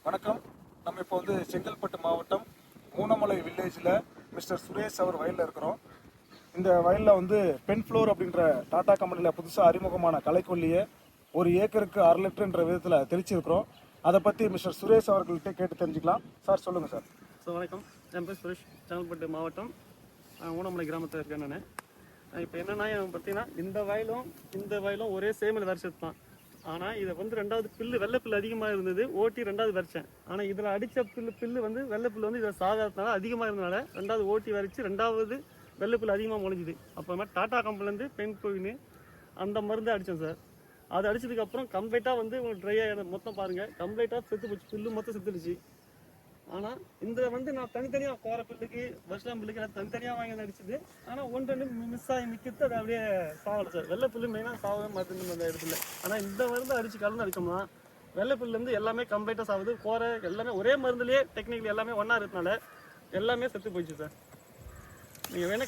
வணக்கம். நம்ம இப்போ செங்கல்பட்டு மாவட்டம் ஊனமலை வில்லேஜில் மிஸ்டர் சுரேஷ் அவர் வயலில் இருக்கிறோம். இந்த வயலில் பென் ஃப்ளோர் அப்படின்ற டாடா கம்பெனியில் புதுசாக அறிமுகமான களைக்கொல்லியை ஒரு ஏக்கருக்கு 1/2 லிட்டருன்ற விதத்தில் தெளிச்சிருக்கிறோம். அதை பற்றி மிஸ்டர் சுரேஷ் அவர்கள்ட்ட கேட்டு தெரிஞ்சுக்கலாம். சார் சொல்லுங்கள் சார். வணக்கம், என் பேர் சுரேஷ். செங்கல்பட்டு மாவட்டம் ஊனமலை கிராமத்தில் இருக்கேன் நான். இப்போ என்னென்னா பார்த்தீங்கன்னா இந்த வயலும் ஒரே சேமில் வரிசை தான். ஆனால் இதை ரெண்டாவது வெள்ளை புல் அதிகமாக இருந்தது, ஓட்டி ரெண்டாவது வரிச்சேன். ஆனால் இதில் அடித்த புல் வெள்ளை புல் இதில் சாகாததுனால அதிகமாக இருந்தனால ரெண்டாவது ஓட்டி வரிச்சு ரெண்டாவது வெள்ளை புல் அதிகமாக முளைஞ்சிது. அப்புறமா டாடா கம்பெனிலேருந்து பென் கோயின்னு அந்த மருந்து அடித்தேன் சார். அது அடித்ததுக்கப்புறம் கம்ப்ளீட்டாக ட்ரை ஆகிட மொத்தம் பாருங்கள், கம்ப்ளீட்டாக செத்து போச்சு, புல்லு மொத்தம் செத்துடுச்சு. ஆனால் இந்த நான் தனித்தனியாக கோர புல்லுக்கு வருஷம் புல்லுக்கு எல்லாம் தனித்தனியாக வாங்கி அடிச்சது. ஆனால் ஒன்று மிஸ் ஆகி நிற்கிறது, அது அப்படியே சாவலை சார். வெள்ளை புல்லு மெயினாக சாகவே மாட்டேங்குது அந்த இடத்துல. ஆனால் இந்த மருந்து அடித்து கலந்து அடிச்சோம்னா வெள்ளை புல்லேருந்து எல்லாமே கம்ப்ளீட்டாக சாகுது. கோரை எல்லாமே ஒரே மருந்துலேயே டெக்னிக்கல் எல்லாமே ஒன்றா இருக்கிறதுனால எல்லாமே செத்து போயிடுச்சு சார். நீங்கள் வேணா